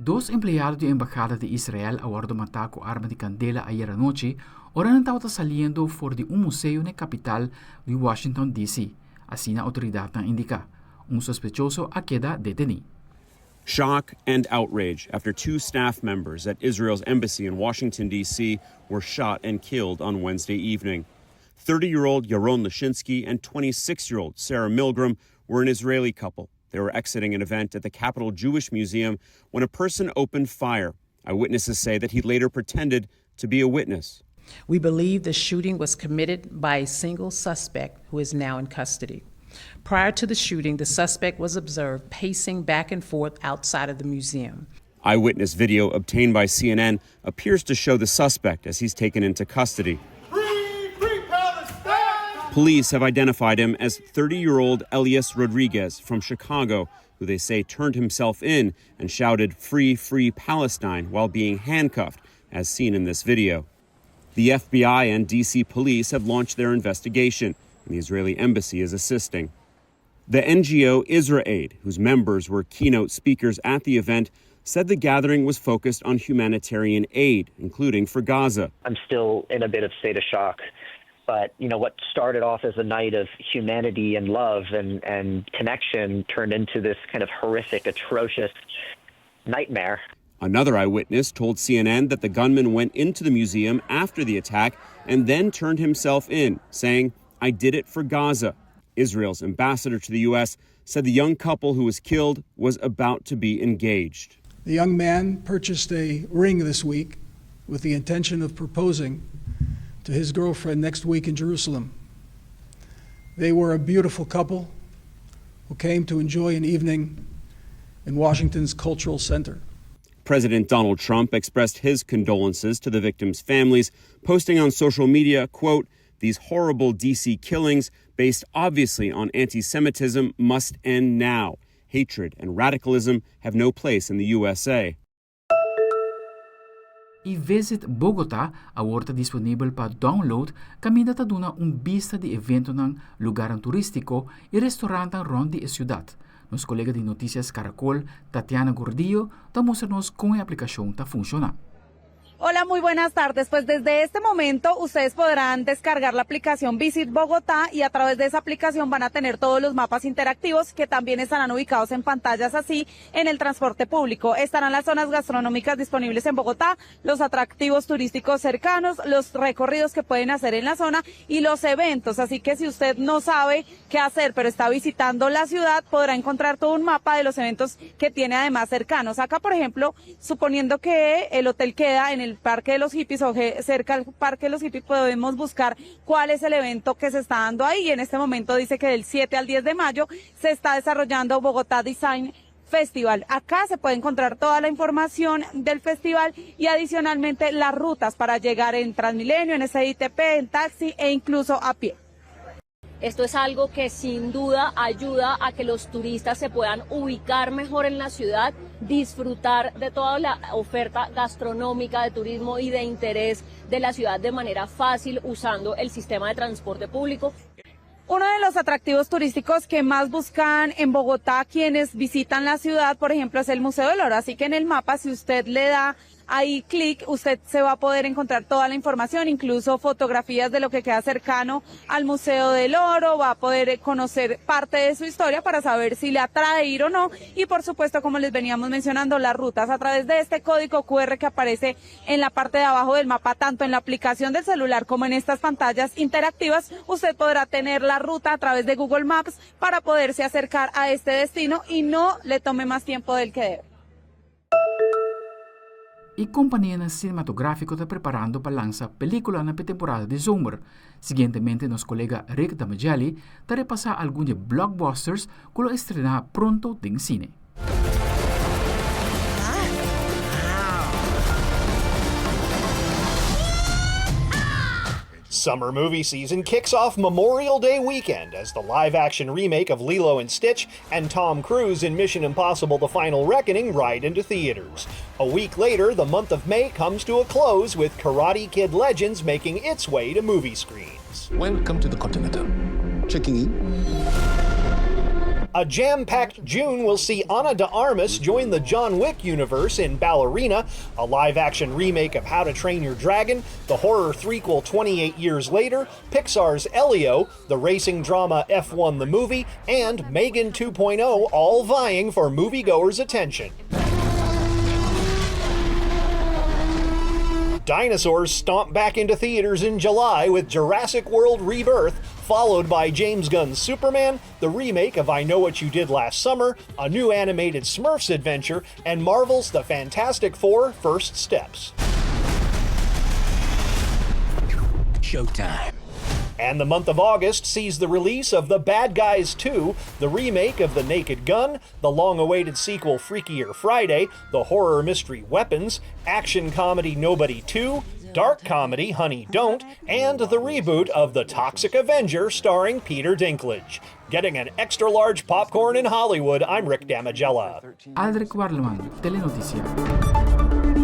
Dos empleados de embajada de Israel awor de mataco arma de candela ayer anoche, ahora estaba saliendo por de un museo en la capital de Washington, D.C. Así la autoridad indica. Un sospechoso queda detenido. Shock and outrage after two staff members at Israel's embassy in Washington, D.C. were shot and killed on Wednesday evening. 30-year-old Yaron Lashinsky and 26-year-old Sarah Milgram were an Israeli couple. They were exiting an event at the Capitol Jewish Museum when a person opened fire. Eyewitnesses say that he later pretended to be a witness. We believe the shooting was committed by a single suspect who is now in custody. Prior to the shooting, the suspect was observed pacing back and forth outside of the museum. Eyewitness video obtained by CNN appears to show the suspect as he's taken into custody. Free Palestine! Police have identified him as 30-year-old Elias Rodriguez from Chicago, who they say turned himself in and shouted Free Palestine while being handcuffed, as seen in this video. The FBI and D.C. police have launched their investigation, and the Israeli embassy is assisting. The NGO IsraAid, whose members were keynote speakers at the event, said the gathering was focused on humanitarian aid, including for Gaza. I'm still in a bit of state of shock. But, what started off as a night of humanity and love and connection turned into this kind of horrific, atrocious nightmare. Another eyewitness told CNN that the gunman went into the museum after the attack and then turned himself in, saying, "I did it for Gaza." Israel's ambassador to the U.S. said the young couple who was killed was about to be engaged. The young man purchased a ring this week with the intention of proposing to his girlfriend next week in Jerusalem. They were a beautiful couple who came to enjoy an evening in Washington's Cultural Center. President Donald Trump expressed his condolences to the victims' families, posting on social media, quote, "These horrible DC killings, based obviously on anti-Semitism, must end now. Hatred and radicalism have no place in the USA." E Visit Bogota awor disponível para download caminda ta duna vista de evento ng lugaran turístico e restaurante rond de ciudad. Nos colega de Noticias Caracol, Tatiana Gordillo, ta mostrarnos cómo la aplicación ta funciona. Hola, muy buenas tardes. Pues desde este momento ustedes podrán descargar la aplicación Visit Bogotá y a través de esa aplicación van a tener todos los mapas interactivos que también estarán ubicados en pantallas así en el transporte público. Estarán las zonas gastronómicas disponibles en Bogotá, los atractivos turísticos cercanos, los recorridos que pueden hacer en la zona y los eventos. Así que si usted no sabe qué hacer pero está visitando la ciudad, podrá encontrar todo un mapa de los eventos que tiene además cercanos. Acá, por ejemplo, suponiendo que el hotel queda en el Parque de los Hippies o cerca del Parque de los Hippies, podemos buscar cuál es el evento que se está dando ahí. Y en este momento dice que del 7 al 10 de mayo se está desarrollando Bogotá Design Festival. Acá se puede encontrar toda la información del festival y adicionalmente las rutas para llegar en Transmilenio, en SITP, en taxi e incluso a pie. Esto es algo que sin duda ayuda a que los turistas se puedan ubicar mejor en la ciudad, disfrutar de toda la oferta gastronómica, de turismo y de interés de la ciudad de manera fácil usando el sistema de transporte público. Uno de los atractivos turísticos que más buscan en Bogotá quienes visitan la ciudad, por ejemplo, es el Museo del Oro. Así que en el mapa, si usted le da ahí clic, usted se va a poder encontrar toda la información, incluso fotografías de lo que queda cercano al Museo del Oro, va a poder conocer parte de su historia para saber si le atrae ir o no y por supuesto, como les veníamos mencionando, las rutas a través de este código QR que aparece en la parte de abajo del mapa, tanto en la aplicación del celular como en estas pantallas interactivas, usted podrá tener la ruta a través de Google Maps para poderse acercar a este destino y no le tome más tiempo del que debe. E companhia cinematográfica está preparando para lançar peliculanan para temporada de zomer. Seguintemente, nosso colega Rick Damajali está repassar alguns de blockbusters que lo estrenar pronto em cine. Summer movie season kicks off Memorial Day weekend as the live-action remake of Lilo and Stitch and Tom Cruise in Mission Impossible: The Final Reckoning ride into theaters. A week later, the month of May comes to a close with Karate Kid Legends making its way to movie screens. Welcome to the Continental. Checking in. A jam-packed June will see Ana de Armas join the John Wick universe in Ballerina, a live-action remake of How to Train Your Dragon, the horror threequel 28 years later, Pixar's Elio, the racing drama F1 the Movie, and Megan 2.0 all vying for moviegoers' attention. Dinosaurs stomp back into theaters in July with Jurassic World Rebirth, followed by James Gunn's Superman, the remake of I Know What You Did Last Summer, a new animated Smurfs adventure, and Marvel's The Fantastic Four: First Steps. Showtime. And the month of August sees the release of The Bad Guys 2, the remake of The Naked Gun, the long-awaited sequel Freakier Friday, the horror mystery Weapons, action comedy Nobody 2, dark comedy Honey Don't, and the reboot of The Toxic Avenger starring Peter Dinklage. Getting an extra-large popcorn in Hollywood, I'm Rick Damigella. Aldric Werleman, Telenoticia.